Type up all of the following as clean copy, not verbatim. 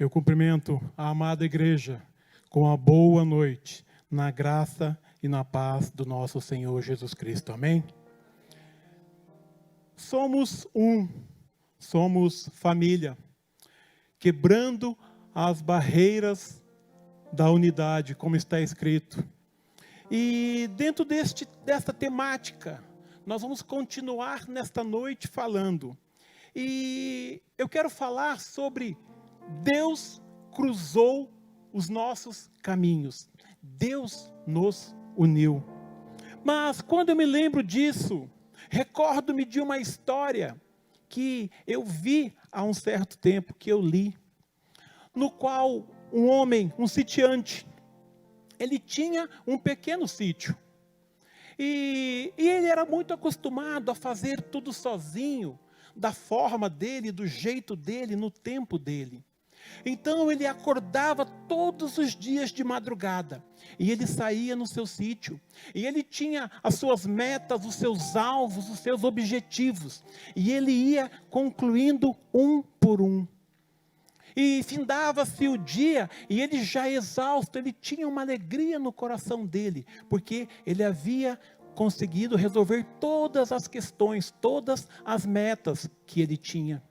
Eu cumprimento a amada igreja com a boa noite, na graça e na paz do nosso Senhor Jesus Cristo. Amém? Somos família, quebrando as barreiras da unidade, como está escrito. E dentro desta temática, nós vamos continuar nesta noite falando. E eu quero falar sobre Deus cruzou os nossos caminhos. Deus nos uniu. Mas quando eu me lembro disso, recordo-me de uma história que eu vi há um certo tempo, que eu li, no qual um homem, um sitiante, ele tinha um pequeno sítio. E ele era muito acostumado a fazer tudo sozinho, da forma dele, do jeito dele, no tempo dele. Então ele acordava todos os dias de madrugada, e ele saía no seu sítio, e ele tinha as suas metas, os seus alvos, os seus objetivos, e ele ia concluindo um por um. E findava-se o dia, e ele já exausto, ele tinha uma alegria no coração dele, porque ele havia conseguido resolver todas as questões, todas as metas que ele tinha.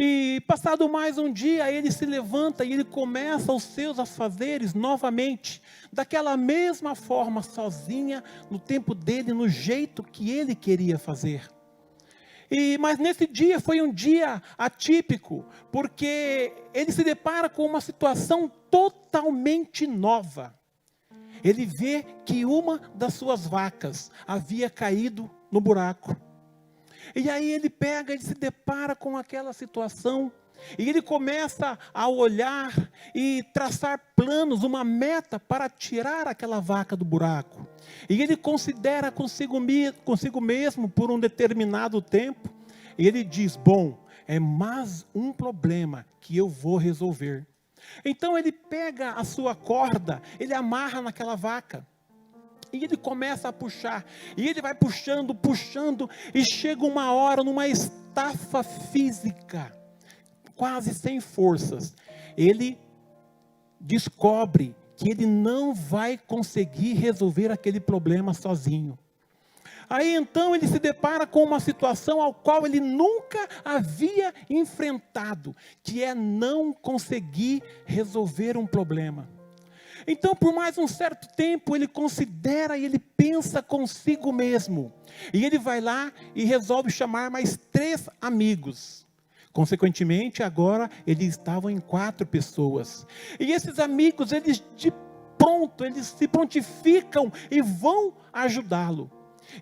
E passado mais um dia, ele se levanta e ele começa os seus afazeres novamente, daquela mesma forma, sozinha, no tempo dele, no jeito que ele queria fazer. Mas nesse dia foi um dia atípico, porque ele se depara com uma situação totalmente nova. Ele vê que uma das suas vacas havia caído no buraco. E aí ele se depara com aquela situação, e ele começa a olhar e traçar planos, uma meta para tirar aquela vaca do buraco. E ele considera consigo mesmo por um determinado tempo, e ele diz, bom, é mais um problema que eu vou resolver. Então ele pega a sua corda, ele amarra naquela vaca, e ele começa a puxar, e ele vai puxando, e chega uma hora, numa estafa física, quase sem forças, ele descobre que ele não vai conseguir resolver aquele problema sozinho. Aí então ele se depara com uma situação ao qual ele nunca havia enfrentado, que é não conseguir resolver um problema. Então, por mais um certo tempo, ele considera e ele pensa consigo mesmo. E ele vai lá e resolve chamar mais 3 amigos. Consequentemente, agora, eles estavam em 4 pessoas. E esses amigos, eles se prontificam e vão ajudá-lo.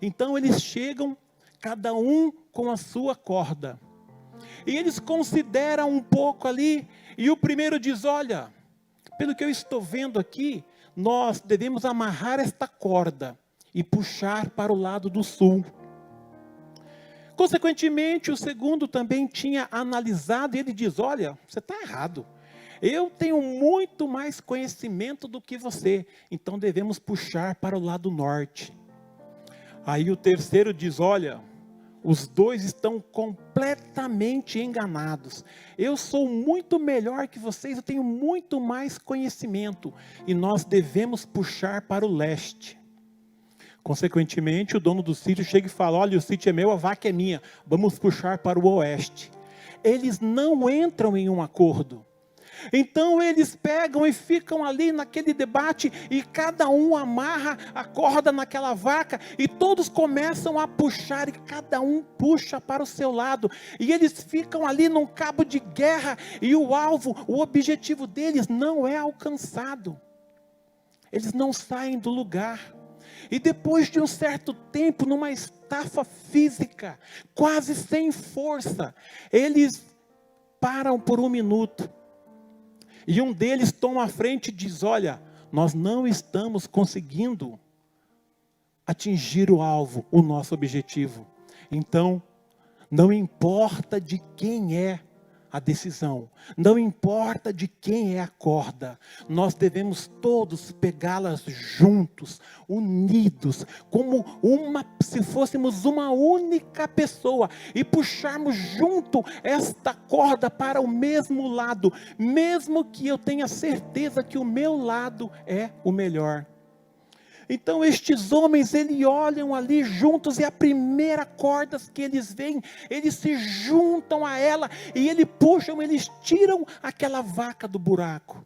Então, eles chegam, cada um com a sua corda. E eles consideram um pouco ali, e o primeiro diz, olha, pelo que eu estou vendo aqui, nós devemos amarrar esta corda e puxar para o lado do sul. Consequentemente, o segundo também tinha analisado e ele diz, olha, você está errado. Eu tenho muito mais conhecimento do que você, então devemos puxar para o lado norte. Aí o terceiro diz, olha, os 2 estão completamente enganados. Eu sou muito melhor que vocês, eu tenho muito mais conhecimento. E nós devemos puxar para o leste. Consequentemente, o dono do sítio chega e fala, olha, o sítio é meu, a vaca é minha. Vamos puxar para o oeste. Eles não entram em um acordo. Então eles pegam e ficam ali naquele debate, e cada um amarra a corda naquela vaca, e todos começam a puxar, e cada um puxa para o seu lado, e eles ficam ali num cabo de guerra, e o alvo, o objetivo deles não é alcançado, eles não saem do lugar. E depois de um certo tempo, numa estafa física, quase sem força, eles param por um minuto. E um deles toma a frente e diz, olha, nós não estamos conseguindo atingir o alvo, o nosso objetivo. Então, não importa de quem é a decisão, não importa de quem é a corda, nós devemos todos pegá-las juntos, unidos, como se fôssemos uma única pessoa, e puxarmos junto esta corda para o mesmo lado, mesmo que eu tenha certeza que o meu lado é o melhor. Então estes homens, eles olham ali juntos, e a primeira corda que eles veem, eles se juntam a ela, e eles puxam, eles tiram aquela vaca do buraco.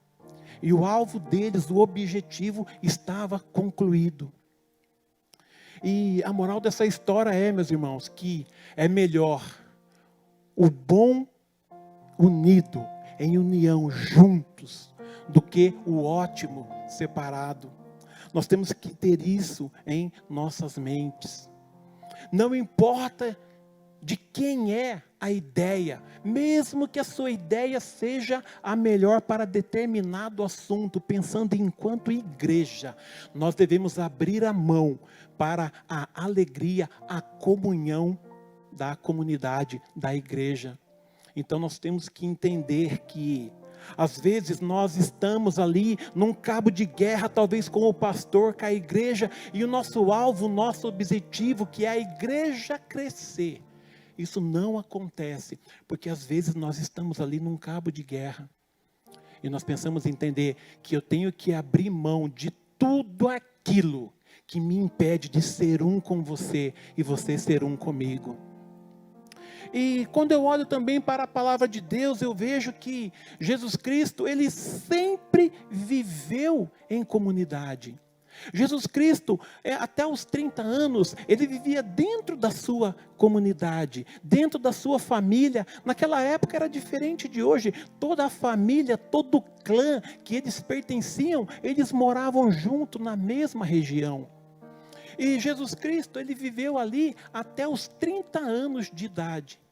E o alvo deles, o objetivo, estava concluído. E a moral dessa história é, meus irmãos, que é melhor o bom unido, em união, juntos, do que o ótimo separado. Nós temos que ter isso em nossas mentes. Não importa de quem é a ideia, mesmo que a sua ideia seja a melhor para determinado assunto, pensando enquanto igreja, nós devemos abrir a mão para a alegria, a comunhão da comunidade, da igreja. Então nós temos que entender que às vezes nós estamos ali num cabo de guerra, talvez com o pastor, com a igreja, e o nosso alvo, o nosso objetivo, que é a igreja crescer. Isso não acontece, porque às vezes nós estamos ali num cabo de guerra, e nós pensamos em entender que eu tenho que abrir mão de tudo aquilo que me impede de ser um com você, e você ser um comigo. E quando eu olho também para a palavra de Deus, eu vejo que Jesus Cristo, ele sempre viveu em comunidade. Jesus Cristo, até os 30 anos, ele vivia dentro da sua comunidade, dentro da sua família. Naquela época era diferente de hoje. Toda a família, todo o clã que eles pertenciam, eles moravam junto na mesma região. E Jesus Cristo, ele viveu ali até os 30 anos de idade.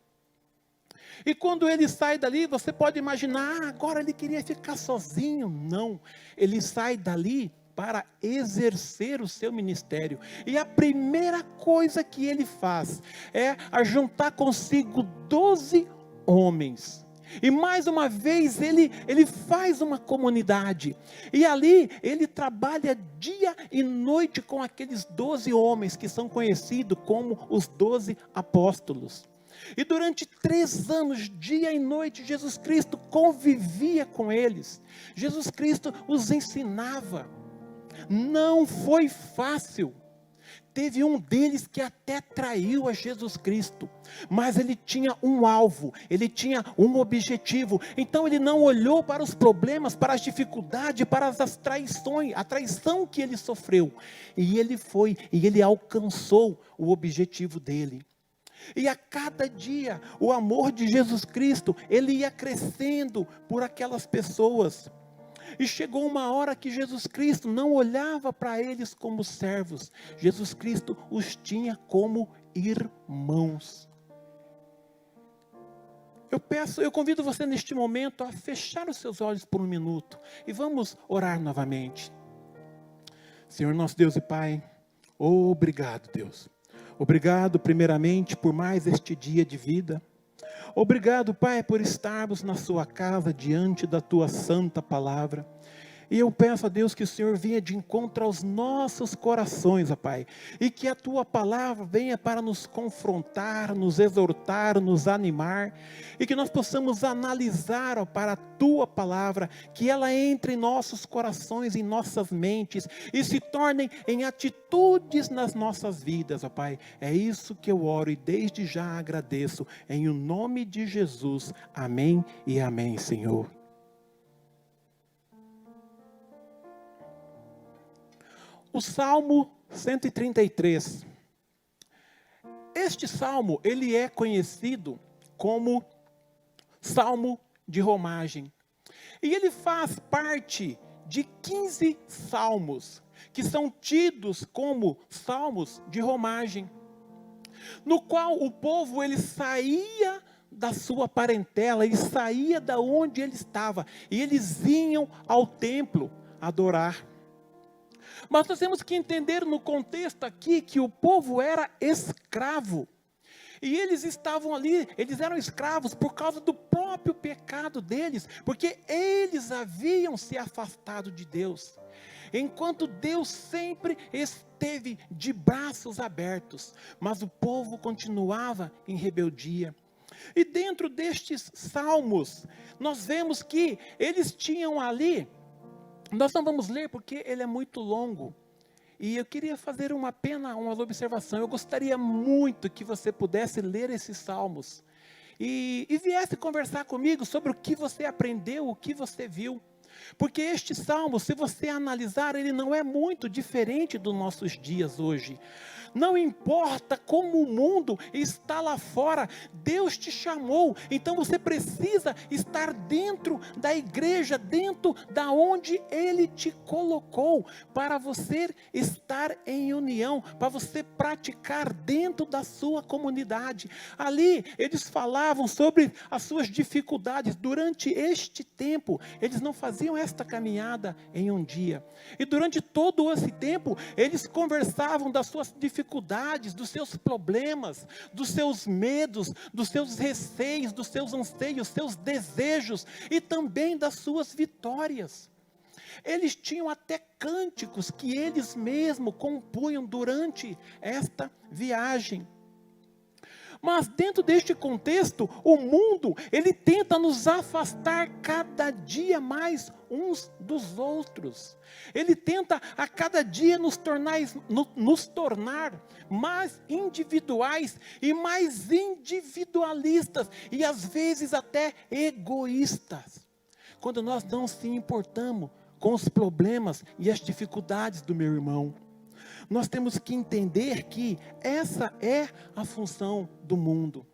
E quando ele sai dali, você pode imaginar, agora ele queria ficar sozinho. Não, ele sai dali para exercer o seu ministério. E a primeira coisa que ele faz é ajuntar consigo 12 homens. E mais uma vez ele faz uma comunidade. E ali ele trabalha dia e noite com aqueles 12 homens que são conhecidos como os 12 apóstolos. E durante 3 anos, dia e noite, Jesus Cristo convivia com eles. Jesus Cristo os ensinava. Não foi fácil. Teve um deles que até traiu a Jesus Cristo, mas ele tinha um alvo, ele tinha um objetivo. Então ele não olhou para os problemas, para as dificuldades, para as traições, a traição que ele sofreu. E ele foi, e ele alcançou o objetivo dele. E a cada dia, o amor de Jesus Cristo, ele ia crescendo por aquelas pessoas. E chegou uma hora que Jesus Cristo não olhava para eles como servos. Jesus Cristo os tinha como irmãos. Eu convido você neste momento a fechar os seus olhos por um minuto. E vamos orar novamente. Senhor nosso Deus e Pai, obrigado, Deus. Obrigado primeiramente por mais este dia de vida. Obrigado, Pai, por estarmos na sua casa diante da tua santa palavra. E eu peço a Deus que o Senhor venha de encontro aos nossos corações, ó Pai. E que a tua palavra venha para nos confrontar, nos exortar, nos animar. E que nós possamos analisar, ó, para a tua palavra. Que ela entre em nossos corações, em nossas mentes. E se tornem em atitudes nas nossas vidas, ó Pai. É isso que eu oro e desde já agradeço. Em o nome de Jesus. Amém e amém, Senhor. O Salmo 133. Este salmo, ele é conhecido como Salmo de Romagem. E ele faz parte de 15 salmos, que são tidos como salmos de romagem. No qual o povo, ele saía da sua parentela, ele saía da onde ele estava, e eles iam ao templo adorar. Mas nós temos que entender no contexto aqui que o povo era escravo. E eles estavam ali, eles eram escravos por causa do próprio pecado deles, porque eles haviam se afastado de Deus. Enquanto Deus sempre esteve de braços abertos, mas o povo continuava em rebeldia. E dentro destes salmos, nós vemos que eles tinham ali, nós não vamos ler porque ele é muito longo, e eu queria fazer uma observação. Eu gostaria muito que você pudesse ler esses salmos, e viesse conversar comigo sobre o que você aprendeu, o que você viu. Porque este salmo, se você analisar, ele não é muito diferente dos nossos dias hoje. Não importa como o mundo está lá fora, Deus te chamou, então você precisa estar dentro da igreja, dentro da onde Ele te colocou, para você estar em união, para você praticar dentro da sua comunidade. Ali eles falavam sobre as suas dificuldades. Durante este tempo, eles não faziam esta caminhada em um dia, e durante todo esse tempo, eles conversavam das suas dificuldades, dos seus problemas, dos seus medos, dos seus receios, dos seus anseios, seus desejos, e também das suas vitórias. Eles tinham até cânticos que eles mesmos compunham durante esta viagem. Mas dentro deste contexto, o mundo, ele tenta nos afastar cada dia mais uns dos outros. Ele tenta a cada dia nos tornar mais individuais e mais individualistas, e às vezes até egoístas, quando nós não se importamos com os problemas e as dificuldades do meu irmão. Nós temos que entender que essa é a função do mundo.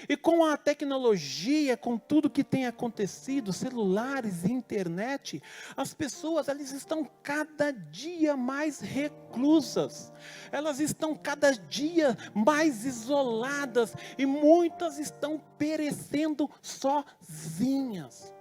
E com a tecnologia, com tudo que tem acontecido, celulares e internet, as pessoas, elas estão cada dia mais reclusas. Elas estão cada dia mais isoladas, e muitas estão perecendo sozinhas.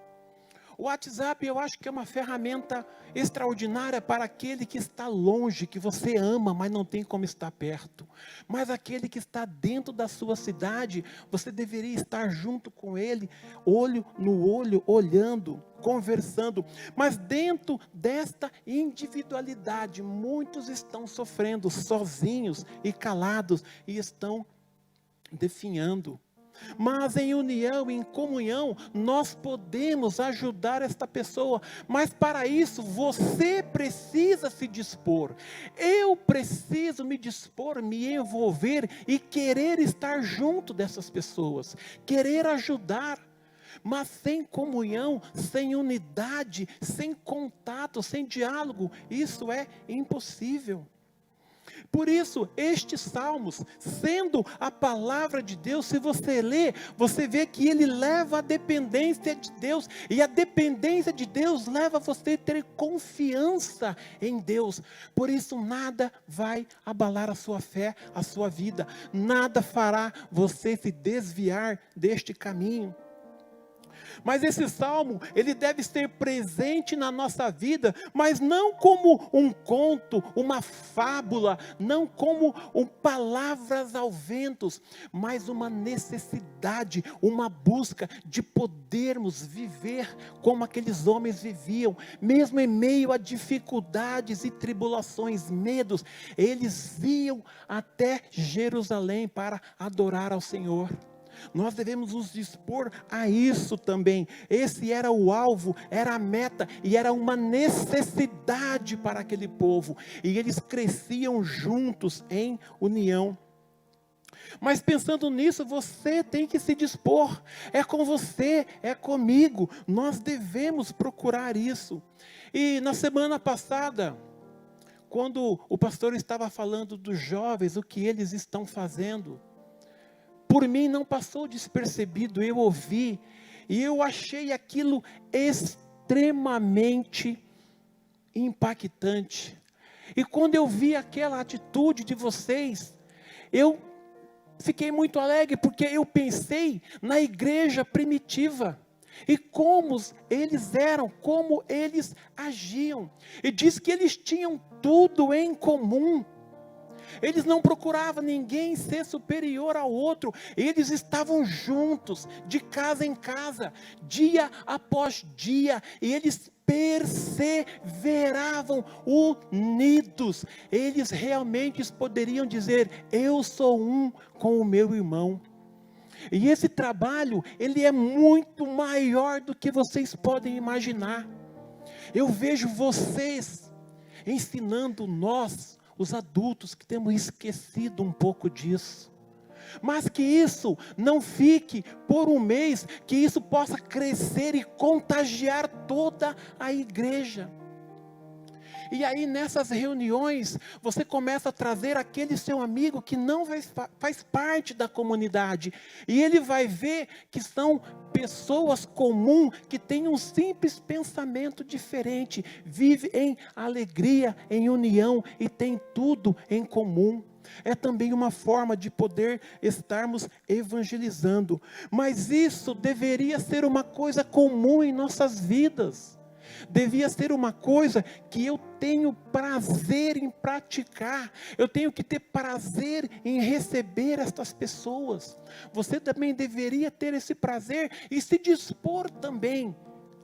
O WhatsApp, eu acho que é uma ferramenta extraordinária para aquele que está longe, que você ama, mas não tem como estar perto. Mas aquele que está dentro da sua cidade, você deveria estar junto com ele, olho no olho, olhando, conversando. Mas dentro desta individualidade, muitos estão sofrendo sozinhos e calados, e estão definhando. Mas em união, em comunhão, nós podemos ajudar esta pessoa. Mas para isso, você precisa se dispor. Eu preciso me dispor, me envolver e querer estar junto dessas pessoas, querer ajudar. Mas sem comunhão, sem unidade, sem contato, sem diálogo, isso é impossível. Por isso, estes salmos, sendo a palavra de Deus, se você lê, você vê que ele leva a dependência de Deus, e a dependência de Deus leva você a ter confiança em Deus. Por isso, nada vai abalar a sua fé, a sua vida, nada fará você se desviar deste caminho. Mas esse salmo, ele deve ser presente na nossa vida, mas não como um conto, uma fábula, não como palavras ao vento, mas uma necessidade, uma busca de podermos viver como aqueles homens viviam, mesmo em meio a dificuldades e tribulações, medos, eles iam até Jerusalém para adorar ao Senhor. Nós devemos nos dispor a isso também. Esse era o alvo, era a meta, e era uma necessidade para aquele povo, e eles cresciam juntos em união. Mas pensando nisso, você tem que se dispor. É com você, é comigo. Nós devemos procurar isso. E na semana passada, quando o pastor estava falando dos jovens, o que eles estão fazendo, por mim não passou despercebido. Eu ouvi e eu achei aquilo extremamente impactante. E quando eu vi aquela atitude de vocês, eu fiquei muito alegre, porque eu pensei na igreja primitiva e como eles eram, como eles agiam. E diz que eles tinham tudo em comum. Eles não procuravam ninguém ser superior ao outro. Eles estavam juntos, de casa em casa, dia após dia. E eles perseveravam unidos. Eles realmente poderiam dizer: eu sou um com o meu irmão. E esse trabalho, ele é muito maior do que vocês podem imaginar. Eu vejo vocês ensinando nós, os adultos, que temos esquecido um pouco disso. Mas que isso não fique por um mês, que isso possa crescer e contagiar toda a igreja. E aí nessas reuniões, você começa a trazer aquele seu amigo que não faz parte da comunidade. E ele vai ver que são pessoas comuns, que têm um simples pensamento diferente. Vive em alegria, em união e tem tudo em comum. É também uma forma de poder estarmos evangelizando. Mas isso deveria ser uma coisa comum em nossas vidas. Devia ser uma coisa que eu tenho prazer em praticar. Eu tenho que ter prazer em receber estas pessoas. Você também deveria ter esse prazer e se dispor também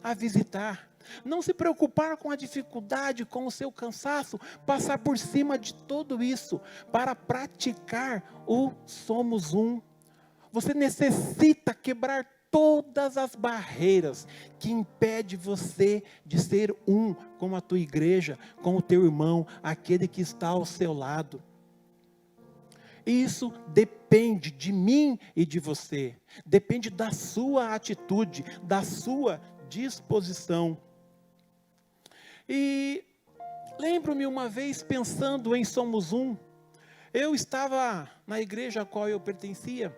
a visitar. Não se preocupar com a dificuldade, com o seu cansaço, passar por cima de tudo isso para praticar o Somos Um. Você necessita quebrar todas as barreiras que impedem você de ser um com a tua igreja, com o teu irmão, aquele que está ao seu lado. Isso depende de mim e de você. Depende da sua atitude, da sua disposição. E lembro-me uma vez pensando em Somos Um. Eu estava na igreja a qual eu pertencia.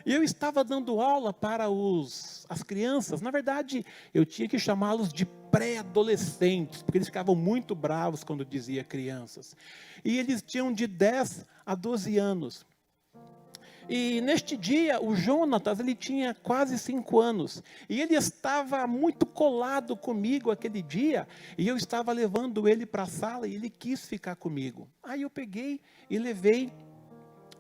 E eu estava dando aula para as crianças. Na verdade, eu tinha que chamá-los de pré-adolescentes, porque eles ficavam muito bravos quando dizia crianças. E eles tinham de 10 a 12 anos. E neste dia, o Jonatas, ele tinha quase 5 anos. E ele estava muito colado comigo aquele dia. E eu estava levando ele para a sala e ele quis ficar comigo. Aí eu peguei e levei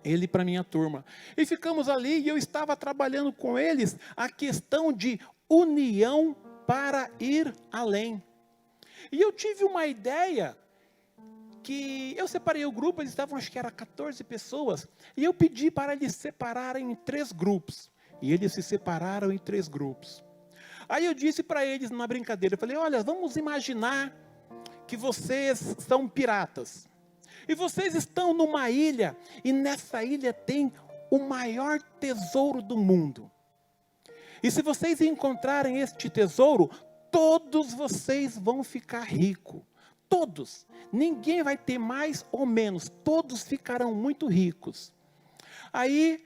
ele para minha turma. E ficamos ali e eu estava trabalhando com eles a questão de união para ir além. E eu tive uma ideia que eu separei o grupo, eles estavam, acho que era 14 pessoas, e eu pedi para eles separarem em 3 grupos. E eles se separaram em 3 grupos. Aí eu disse para eles na brincadeira, eu falei: olha, vamos imaginar que vocês são piratas. E vocês estão numa ilha, e nessa ilha tem o maior tesouro do mundo. E se vocês encontrarem este tesouro, todos vocês vão ficar ricos. Todos. Ninguém vai ter mais ou menos. Todos ficarão muito ricos. Aí,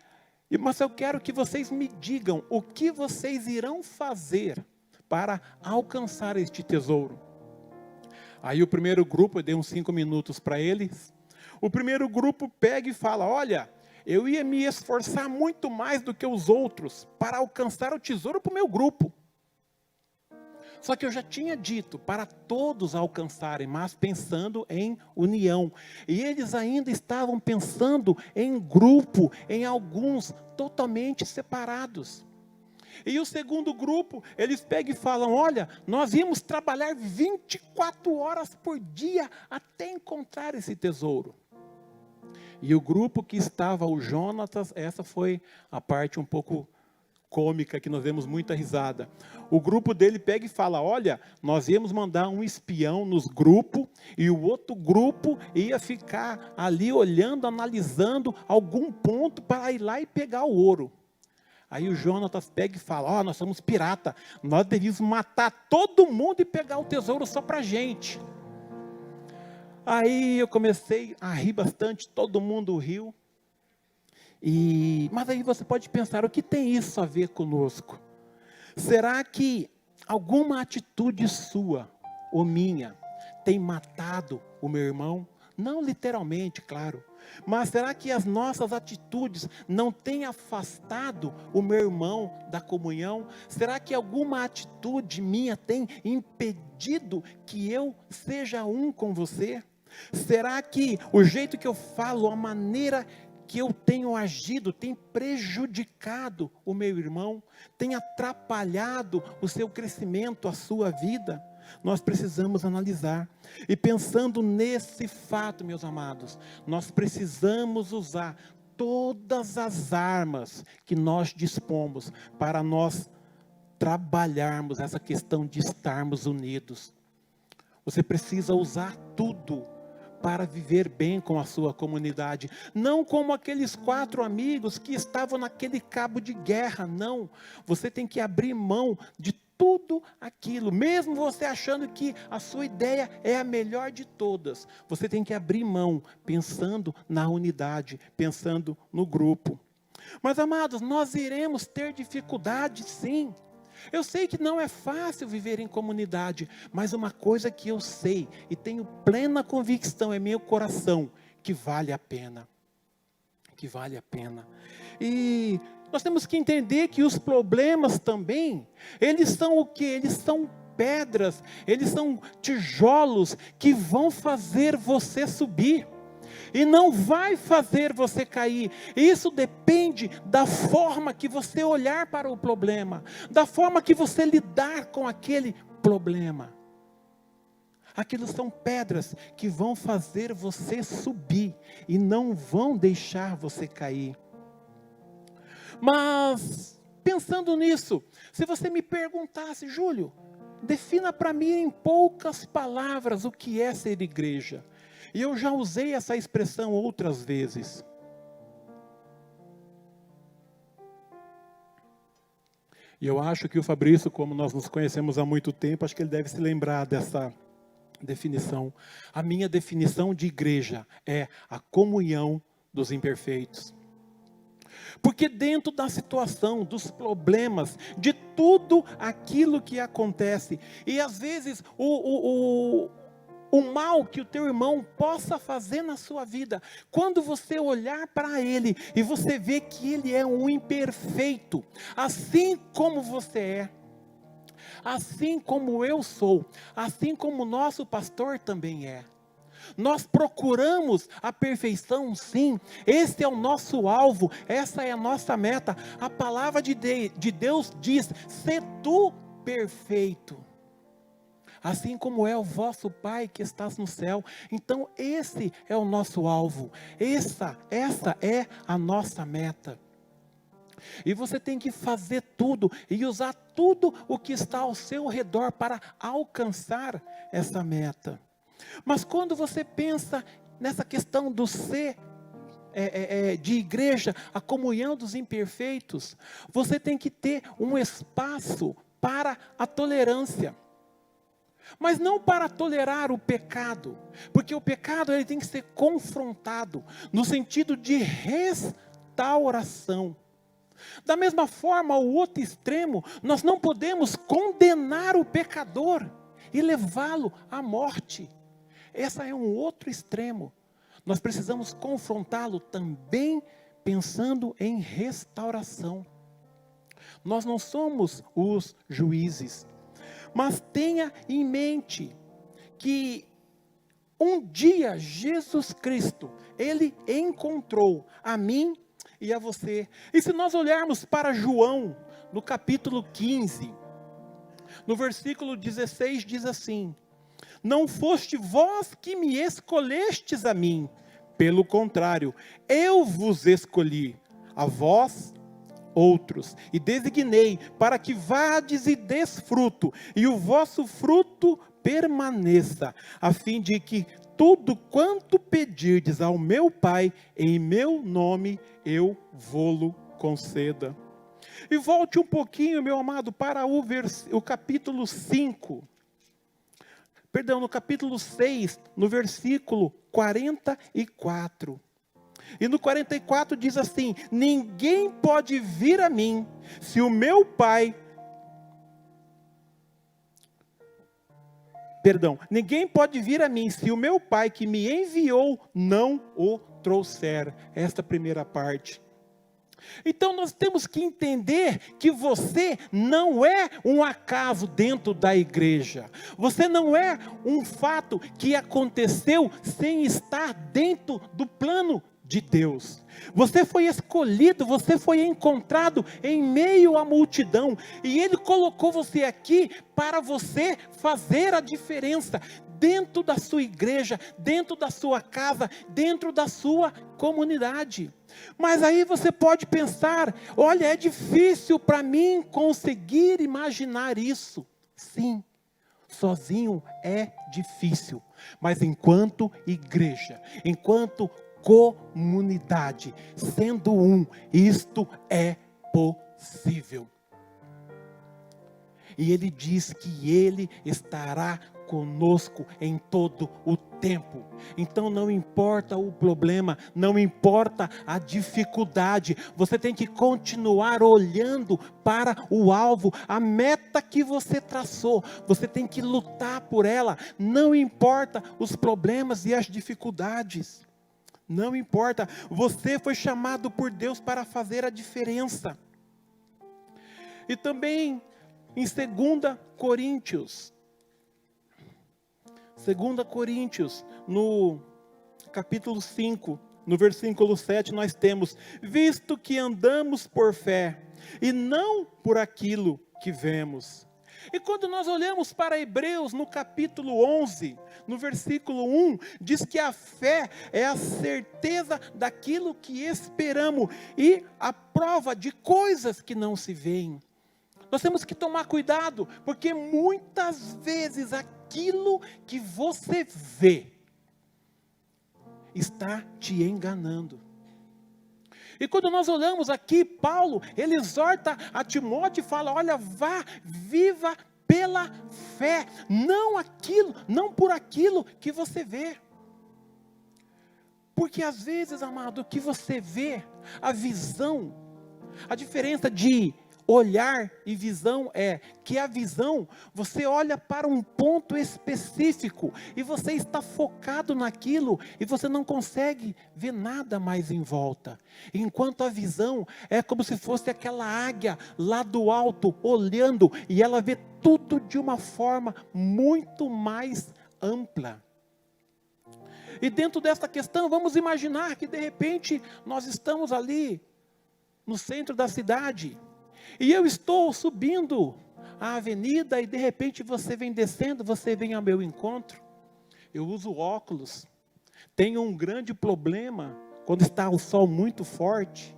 mas eu quero que vocês me digam o que vocês irão fazer para alcançar este tesouro. Aí o primeiro grupo, eu dei uns 5 minutos para eles. O primeiro grupo pega e fala: olha, eu ia me esforçar muito mais do que os outros para alcançar o tesouro para o meu grupo. Só que eu já tinha dito para todos alcançarem, mas pensando em união. E eles ainda estavam pensando em grupo, em alguns totalmente separados. E o segundo grupo, eles pegam e falam: olha, nós íamos trabalhar 24 horas por dia até encontrar esse tesouro. E o grupo que estava o Jonatas, essa foi a parte um pouco cômica, que nós demos muita risada. O grupo dele pega e fala: olha, nós íamos mandar um espião nos grupos, e o outro grupo ia ficar ali olhando, analisando algum ponto para ir lá e pegar o ouro. Aí o Jonatas pega e fala: nós somos pirata, nós devíamos matar todo mundo e pegar o tesouro só para a gente. Aí eu comecei a rir bastante, todo mundo riu. Mas aí você pode pensar: o que tem isso a ver conosco? Será que alguma atitude sua ou minha tem matado o meu irmão? Não literalmente, claro. Mas será que as nossas atitudes não têm afastado o meu irmão da comunhão? Será que alguma atitude minha tem impedido que eu seja um com você? Será que o jeito que eu falo, a maneira que eu tenho agido, tem prejudicado o meu irmão? Tem atrapalhado o seu crescimento, a sua vida? Nós precisamos analisar. E pensando nesse fato, meus amados, nós precisamos usar todas as armas que nós dispomos para nós trabalharmos essa questão de estarmos unidos. Você precisa usar tudo para viver bem com a sua comunidade. Não como aqueles 4 amigos que estavam naquele cabo de guerra, não. Você tem que abrir mão de tudo aquilo, mesmo você achando que a sua ideia é a melhor de todas. Você tem que abrir mão, pensando na unidade, pensando no grupo. Mas, amados, nós iremos ter dificuldade, sim. Eu sei que não é fácil viver em comunidade, mas uma coisa que eu sei e tenho plena convicção em meu coração, que vale a pena. Que vale a pena. E nós temos que entender que os problemas também, eles são o quê? Eles são pedras, eles são tijolos que vão fazer você subir. E não vai fazer você cair. Isso depende da forma que você olhar para o problema, da forma que você lidar com aquele problema. Aquilo são pedras que vão fazer você subir e não vão deixar você cair. Mas, pensando nisso, se você me perguntasse, Júlio, defina para mim em poucas palavras o que é ser igreja. E eu já usei essa expressão outras vezes. E eu acho que o Fabrício, como nós nos conhecemos há muito tempo, acho que ele deve se lembrar dessa definição. A minha definição de igreja é a comunhão dos imperfeitos. Porque dentro da situação, dos problemas, de tudo aquilo que acontece, e às vezes o mal que o teu irmão possa fazer na sua vida, quando você olhar para ele e você ver que ele é um imperfeito, assim como você é, assim como eu sou, assim como o nosso pastor também é. Nós procuramos a perfeição, sim. Esse é o nosso alvo, essa é a nossa meta. A palavra de Deus diz: sê tu perfeito, assim como é o vosso Pai que estás no céu. Então esse é o nosso alvo, essa é a nossa meta. E você tem que fazer tudo e usar tudo o que está ao seu redor para alcançar essa meta. Mas quando você pensa nessa questão do ser de igreja, a comunhão dos imperfeitos, você tem que ter um espaço para a tolerância. Mas não para tolerar o pecado, porque o pecado ele tem que ser confrontado no sentido de restauração. Da mesma forma, o outro extremo, nós não podemos condenar o pecador e levá-lo à morte. Esse é um outro extremo. Nós precisamos confrontá-lo também pensando em restauração. Nós não somos os juízes. Mas tenha em mente que um dia Jesus Cristo, Ele encontrou a mim e a você. E se nós olharmos para João, no capítulo 15, no versículo 16 diz assim: não foste vós que me escolhestes a mim, pelo contrário, eu vos escolhi, a vós outros, e designei para que vades e des fruto, e o vosso fruto permaneça, a fim de que tudo quanto pedirdes ao meu Pai, em meu nome, eu vô-lo conceda. E volte um pouquinho, meu amado, para o capítulo 5. Perdão, no capítulo 6, no versículo 44. E no 44 diz assim: ninguém pode vir a mim, se o meu Pai... ninguém pode vir a mim, se o meu Pai que me enviou não o trouxer. Esta primeira parte. Então nós temos que entender que você não é um acaso dentro da igreja. Você não é um fato que aconteceu sem estar dentro do plano de Deus. Você foi escolhido, você foi encontrado em meio à multidão. E Ele colocou você aqui para você fazer a diferença dentro da sua igreja, dentro da sua casa, dentro da sua comunidade. Mas aí você pode pensar, olha, é difícil para mim conseguir imaginar isso. Sim, sozinho é difícil. Mas enquanto igreja, enquanto comunidade, sendo um, isto é possível. E Ele diz que Ele estará conosco em todo o tempo. Então não importa o problema, não importa a dificuldade, você tem que continuar olhando para o alvo, a meta que você traçou, você tem que lutar por ela, não importa os problemas e as dificuldades, não importa, você foi chamado por Deus para fazer a diferença. E também em 2 Coríntios, no capítulo 5, no versículo 7, nós temos: visto que andamos por fé, e não por aquilo que vemos. E quando nós olhamos para Hebreus, no capítulo 11, no versículo 1, diz que a fé é a certeza daquilo que esperamos, e a prova de coisas que não se veem. Nós temos que tomar cuidado, porque muitas vezes aquilo que você vê está te enganando. E quando nós olhamos aqui, Paulo, ele exorta a Timóteo e fala: olha, vá, viva pela fé, não por aquilo que você vê. Porque às vezes, amado, o que você vê, a visão, a diferença de olhar e visão é que a visão, você olha para um ponto específico e você está focado naquilo e você não consegue ver nada mais em volta. Enquanto a visão é como se fosse aquela águia lá do alto olhando e ela vê tudo de uma forma muito mais ampla. E dentro dessa questão, vamos imaginar que de repente nós estamos ali no centro da cidade. E eu estou subindo a avenida e de repente você vem descendo, você vem ao meu encontro. Eu uso óculos. Tenho um grande problema quando está o sol muito forte.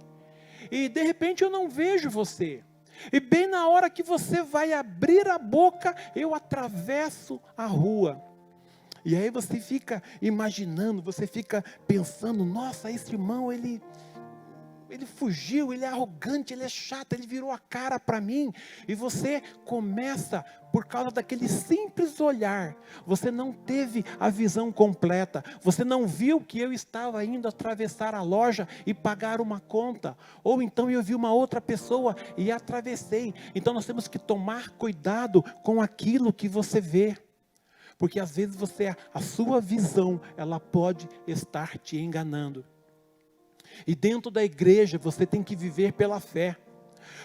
E de repente eu não vejo você. E bem na hora que você vai abrir a boca, eu atravesso a rua. E aí você fica imaginando, você fica pensando: nossa, esse irmão, ele fugiu, ele é arrogante, ele é chato, ele virou a cara para mim. E você começa, por causa daquele simples olhar, você não teve a visão completa, você não viu que eu estava indo atravessar a loja e pagar uma conta, ou então eu vi uma outra pessoa e atravessei. Então nós temos que tomar cuidado com aquilo que você vê, porque às vezes a sua visão, ela pode estar te enganando. E dentro da igreja você tem que viver pela fé.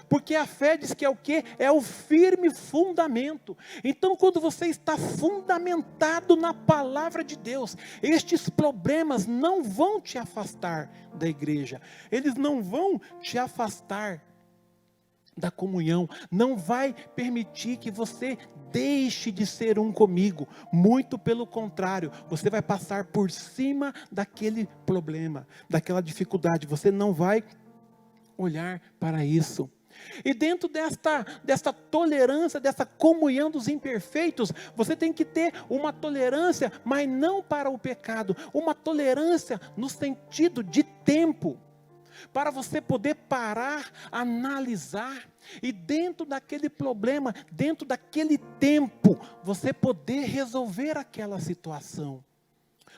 Porque a fé diz que é o quê? É o firme fundamento. Então quando você está fundamentado na palavra de Deus, estes problemas não vão te afastar da igreja. Eles não vão te afastar da comunhão. Não vai permitir que você deixe de ser um comigo. Muito pelo contrário, você vai passar por cima daquele problema, daquela dificuldade. Você não vai olhar para isso. E dentro desta tolerância, dessa comunhão dos imperfeitos, você tem que ter uma tolerância, mas não para o pecado. Uma tolerância no sentido de tempo, para você poder parar, analisar, e dentro daquele problema, dentro daquele tempo, você poder resolver aquela situação.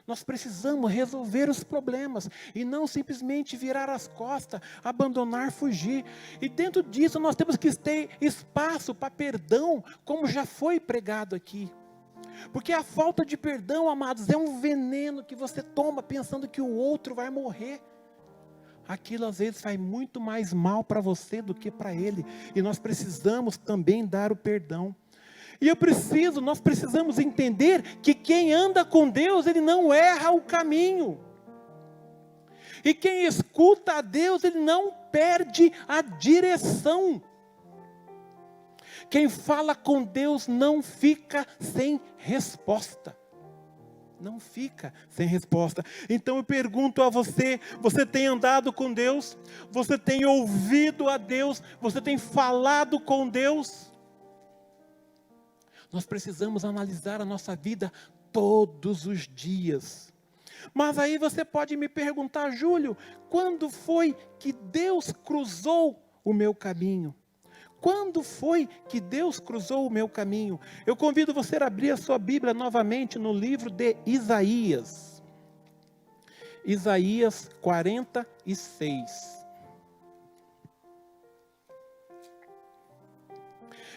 Nós precisamos resolver os problemas, e não simplesmente virar as costas, abandonar, fugir. E dentro disso nós temos que ter espaço para perdão, como já foi pregado aqui. Porque a falta de perdão, amados, é um veneno que você toma pensando que o outro vai morrer. aquilo às vezes faz muito mais mal para você do que para ele. E nós precisamos também dar o perdão. E nós precisamos entender que quem anda com Deus, ele não erra o caminho. E quem escuta a Deus, ele não perde a direção. Quem fala com Deus não fica sem resposta. Não fica sem resposta. Então eu pergunto a você: você tem andado com Deus? Você tem ouvido a Deus? Você tem falado com Deus? Nós precisamos analisar a nossa vida todos os dias. Mas aí você pode me perguntar: Júlio, quando foi que Deus cruzou o meu caminho? Quando foi que Deus cruzou o meu caminho? Eu convido você a abrir a sua Bíblia novamente no livro de Isaías. Isaías 46.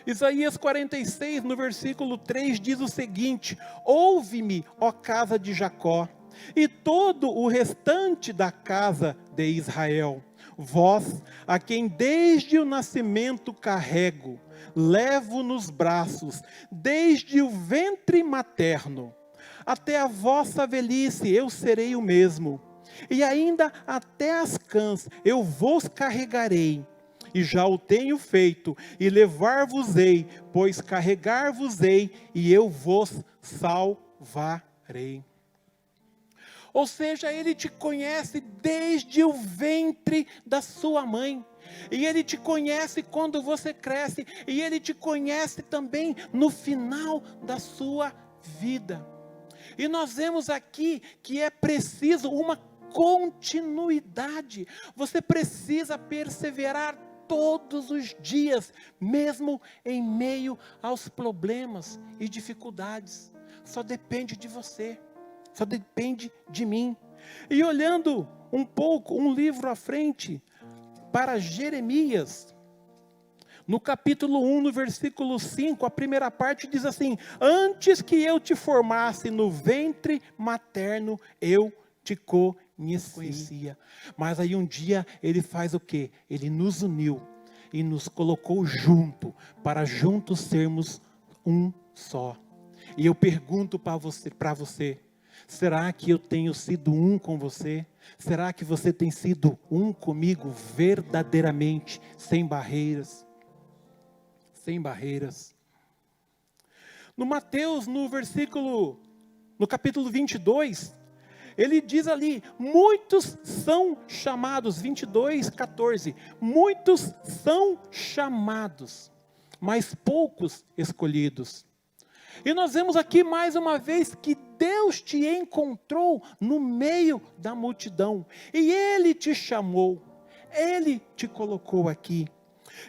Isaías 46, no versículo 3, diz o seguinte: ouve-me, ó casa de Jacó, e todo o restante da casa de Israel, vós, a quem desde o nascimento carrego, levo nos braços, desde o ventre materno, até a vossa velhice eu serei o mesmo, e ainda até as cãs eu vos carregarei. E já o tenho feito, e levar-vos-ei, pois carregar-vos-ei, e eu vos salvarei. Ou seja, Ele te conhece desde o ventre da sua mãe. E Ele te conhece quando você cresce. E Ele te conhece também no final da sua vida. E nós vemos aqui que é preciso uma continuidade. Você precisa perseverar todos os dias, mesmo em meio aos problemas e dificuldades. Só depende de você, só depende de mim. E olhando um livro à frente, para Jeremias, no capítulo 1, no versículo 5, a primeira parte diz assim: antes que eu te formasse no ventre materno, eu te conhecia. Mas aí um dia ele faz o quê? Ele nos uniu e nos colocou junto, para juntos sermos um só. E eu pergunto para você, será que eu tenho sido um com você? Será que você tem sido um comigo verdadeiramente, sem barreiras? Sem barreiras. No Mateus, no capítulo 22, ele diz ali: muitos são chamados, 22:14, muitos são chamados, mas poucos escolhidos. E nós vemos aqui mais uma vez que Deus te encontrou no meio da multidão, e Ele te chamou, Ele te colocou aqui.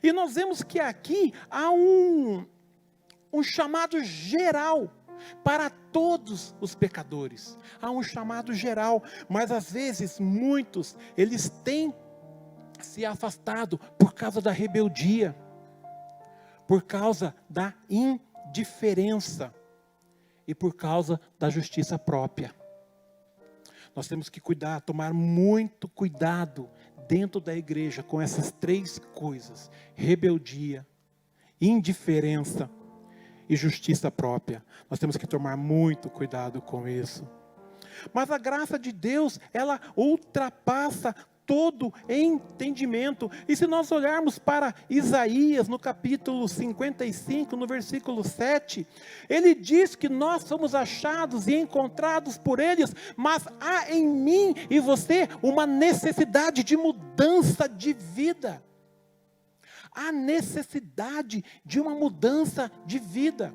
E nós vemos que aqui há um chamado geral para todos os pecadores. Há um chamado geral, mas às vezes muitos, eles têm se afastado por causa da rebeldia, por causa da indiferença e por causa da justiça própria. Nós temos que tomar muito cuidado dentro da igreja com essas três coisas: rebeldia, indiferença e justiça própria. Nós temos que tomar muito cuidado com isso. Mas a graça de Deus, ela ultrapassa todo entendimento. E se nós olharmos para Isaías, no capítulo 55, no versículo 7, ele diz que nós somos achados e encontrados por eles, mas há em mim e você uma necessidade de mudança de vida. Há necessidade de uma mudança de vida.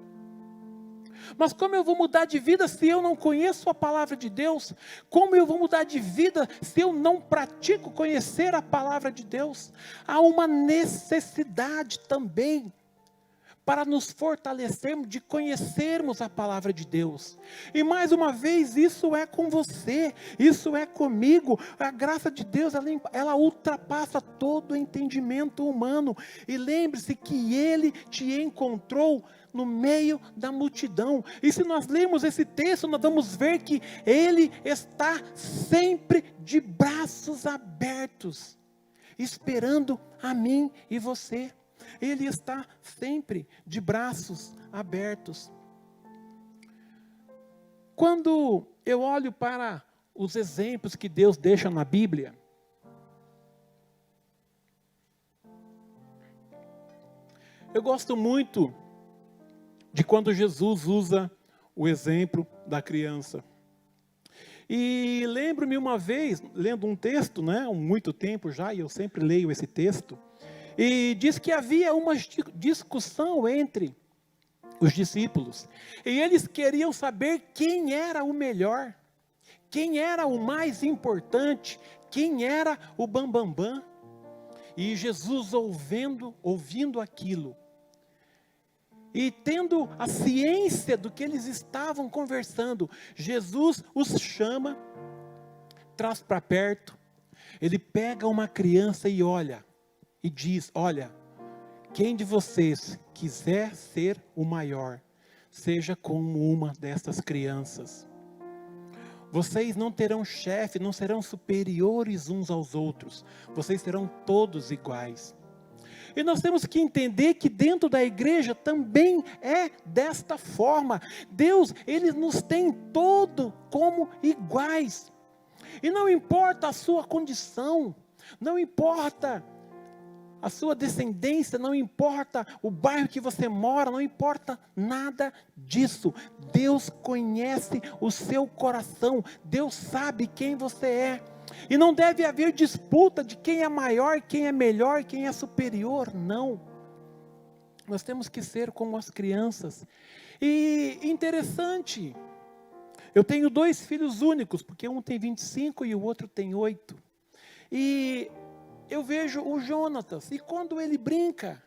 Mas como eu vou mudar de vida se eu não conheço a palavra de Deus? Como eu vou mudar de vida se eu não pratico conhecer a palavra de Deus? Há uma necessidade também para nos fortalecermos de conhecermos a palavra de Deus. E mais uma vez, isso é com você, isso é comigo. A graça de Deus, ela ultrapassa todo o entendimento humano. E lembre-se que Ele te encontrou no meio da multidão. E se nós lermos esse texto, nós vamos ver que Ele está sempre de braços abertos, esperando a mim e você. Ele está sempre de braços abertos. Quando eu olho para os exemplos que Deus deixa na Bíblia, eu gosto muito de quando Jesus usa o exemplo da criança. E lembro-me uma vez, lendo um texto, há muito tempo já, e eu sempre leio esse texto, e diz que havia uma discussão entre os discípulos, e eles queriam saber quem era o melhor, quem era o mais importante, quem era o bambambam. E Jesus ouvindo aquilo, e tendo a ciência do que eles estavam conversando, Jesus os chama, traz para perto, ele pega uma criança e olha, e diz: olha, quem de vocês quiser ser o maior, seja como uma dessas crianças. Vocês não terão chefe, não serão superiores uns aos outros, vocês serão todos iguais. E nós temos que entender que dentro da igreja também é desta forma. Deus, Ele nos tem todo como iguais. E não importa a sua condição, não importa a sua descendência, não importa o bairro que você mora, não importa nada disso. Deus conhece o seu coração, Deus sabe quem você é. E não deve haver disputa de quem é maior, quem é melhor, quem é superior, não. Nós temos que ser como as crianças. E interessante, eu tenho 2 filhos únicos, porque um tem 25 e o outro tem 8. E eu vejo o Jonatas, e quando ele brinca,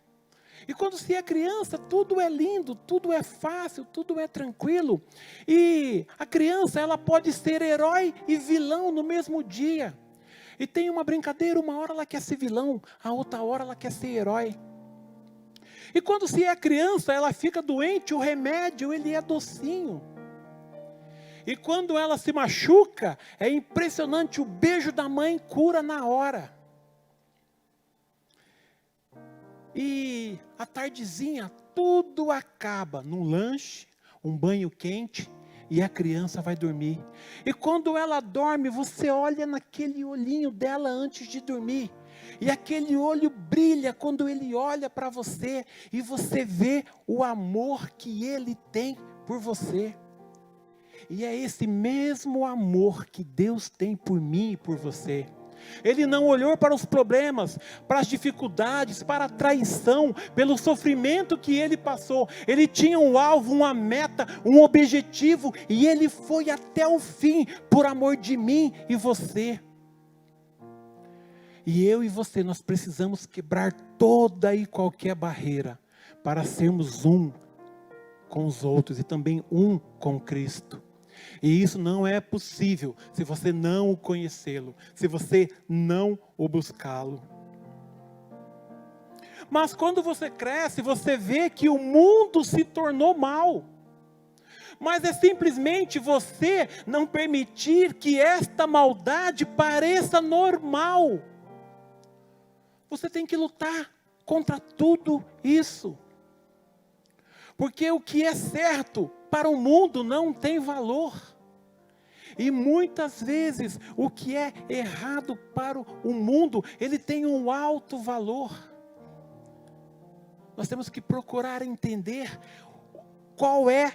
e quando se é criança, tudo é lindo, tudo é fácil, tudo é tranquilo. E a criança, ela pode ser herói e vilão no mesmo dia. E tem uma brincadeira, uma hora ela quer ser vilão, a outra hora ela quer ser herói. E quando se é criança, ela fica doente, o remédio, ele é docinho. E quando ela se machuca, é impressionante, o beijo da mãe cura na hora. E à tardezinha, tudo acaba num lanche, um banho quente, e a criança vai dormir. E quando ela dorme, você olha naquele olhinho dela antes de dormir, e aquele olho brilha quando ele olha para você, e você vê o amor que ele tem por você. E é esse mesmo amor que Deus tem por mim e por você. Ele não olhou para os problemas, para as dificuldades, para a traição, pelo sofrimento que ele passou. Ele tinha um alvo, uma meta, um objetivo, e ele foi até o fim, por amor de mim e você. E eu e você, nós precisamos quebrar toda e qualquer barreira, para sermos um com os outros, e também um com Cristo. E isso não é possível se você não o conhecê-lo, se você não o buscá-lo. Mas quando você cresce, você vê que o mundo se tornou mal. Mas é simplesmente você não permitir que esta maldade pareça normal. Você tem que lutar contra tudo isso. Porque o que é certo para o mundo não tem valor. E muitas vezes o que é errado para o mundo, ele tem um alto valor. Nós temos que procurar entender qual é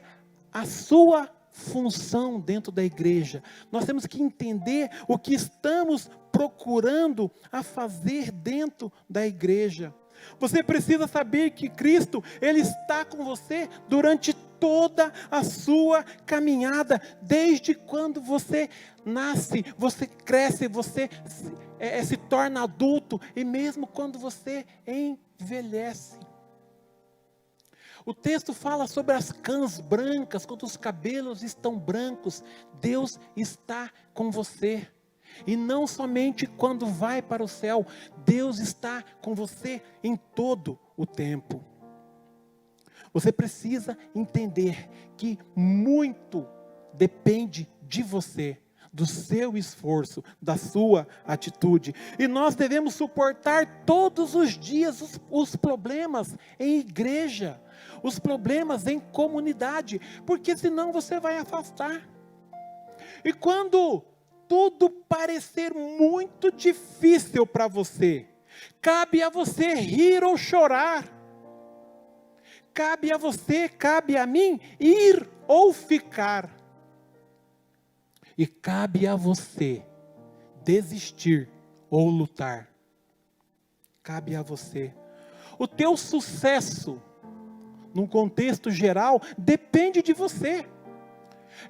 a sua função dentro da igreja. Nós temos que entender o que estamos procurando a fazer dentro da igreja. Você precisa saber que Cristo, Ele está com você durante toda a sua caminhada, desde quando você nasce, você cresce, você se torna adulto, e mesmo quando você envelhece. O texto fala sobre as cãs brancas, quando os cabelos estão brancos, Deus está com você. E não somente quando vai para o céu, Deus está com você em todo o tempo. Você precisa entender que muito depende de você, do seu esforço, da sua atitude. E nós devemos suportar todos os dias os problemas em igreja, os problemas em comunidade, porque senão você vai afastar. E quando tudo parecer muito difícil para você, cabe a você rir ou chorar. Cabe a você, cabe a mim, ir ou ficar. E cabe a você desistir ou lutar. Cabe a você. O teu sucesso, num contexto geral, depende de você.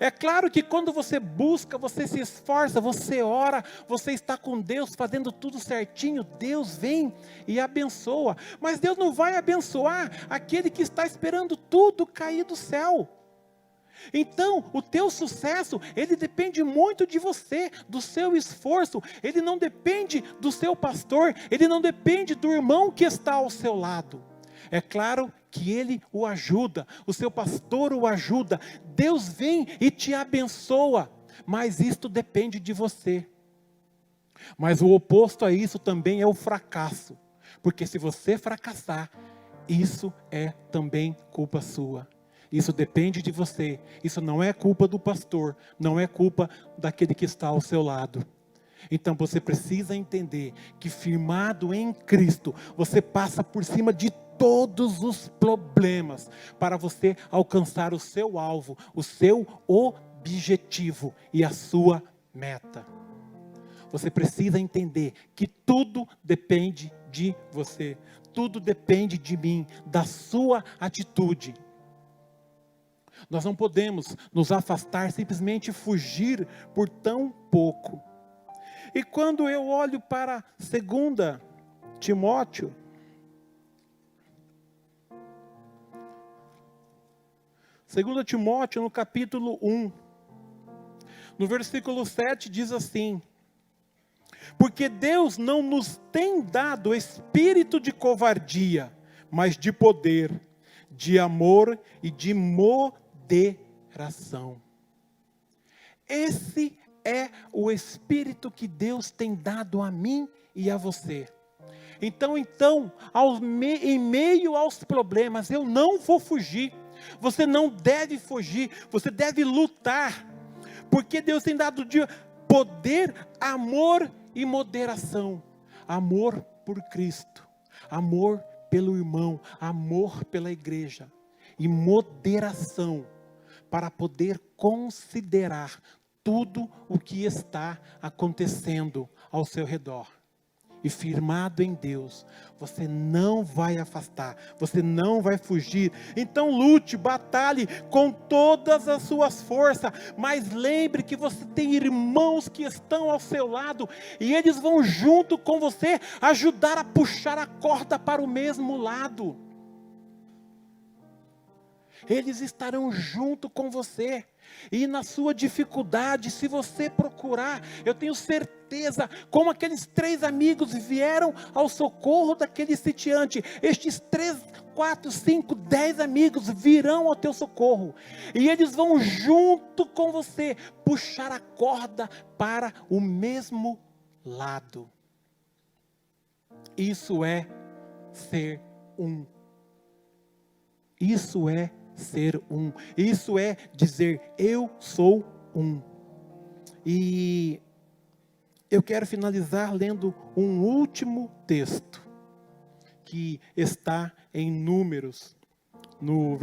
É claro que quando você busca, você se esforça, você ora, você está com Deus fazendo tudo certinho, Deus vem e abençoa. Mas Deus não vai abençoar aquele que está esperando tudo cair do céu. Então, o teu sucesso, ele depende muito de você, do seu esforço. Ele não depende do seu pastor, ele não depende do irmão que está ao seu lado. É claro que ele o ajuda, o seu pastor o ajuda, Deus vem e te abençoa, mas isto depende de você. Mas o oposto a isso também é o fracasso, porque se você fracassar, isso é também culpa sua. Isso depende de você, isso não é culpa do pastor, não é culpa daquele que está ao seu lado. Então você precisa entender que firmado em Cristo, você passa por cima de todos os problemas, para você alcançar o seu alvo, o seu objetivo e a sua meta. Você precisa entender que tudo depende de você, tudo depende de mim, da sua atitude. Nós não podemos nos afastar, simplesmente fugir por tão pouco. E quando eu olho para 2 Timóteo, no capítulo 1, no versículo 7 diz assim: porque Deus não nos tem dado espírito de covardia, mas de poder, de amor e de moderação. Esse é o espírito que Deus tem dado a mim e a você. Então, em meio aos problemas, eu não vou fugir. Você não deve fugir, você deve lutar, porque Deus tem dado poder, amor e moderação. Amor por Cristo, amor pelo irmão, amor pela igreja e moderação para poder considerar tudo o que está acontecendo ao seu redor. E firmado em Deus, você não vai afastar, você não vai fugir. Então lute, batalhe com todas as suas forças, mas lembre que você tem irmãos que estão ao seu lado, e eles vão junto com você ajudar a puxar a corda para o mesmo lado. Eles estarão junto com você. E na sua dificuldade, se você procurar, eu tenho certeza, como aqueles 3 amigos vieram ao socorro daquele sitiante, estes 3, 4, 5, 10 amigos virão ao teu socorro. E eles vão junto com você puxar a corda para o mesmo lado. Isso é ser um. Isso é ser um. Isso é dizer, eu sou um. E eu quero finalizar lendo um último texto, que está em Números, no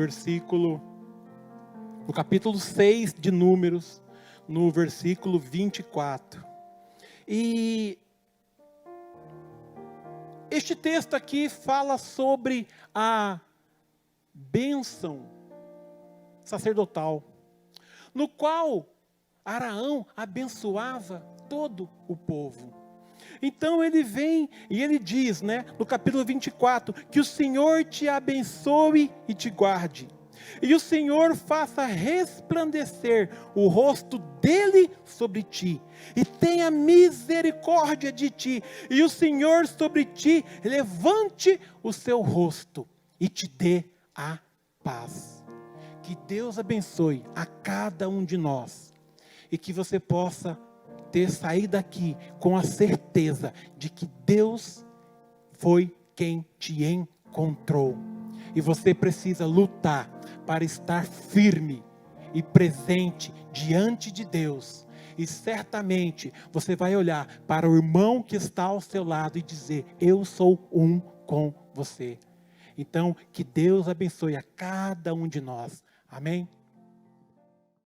capítulo 6 de Números, no versículo 24. E este texto aqui fala sobre a bênção sacerdotal, no qual Araão abençoava todo o povo. Então ele vem e ele diz, no capítulo 24, que o Senhor te abençoe e te guarde, e o Senhor faça resplandecer o rosto dele sobre ti, e tenha misericórdia de ti, e o Senhor sobre ti levante o seu rosto e te dê a paz. Que Deus abençoe a cada um de nós. E que você possa sair daqui com a certeza de que Deus foi quem te encontrou. E você precisa lutar para estar firme e presente diante de Deus. E certamente você vai olhar para o irmão que está ao seu lado e dizer: eu sou um com você. Então, que Deus abençoe a cada um de nós. Amém?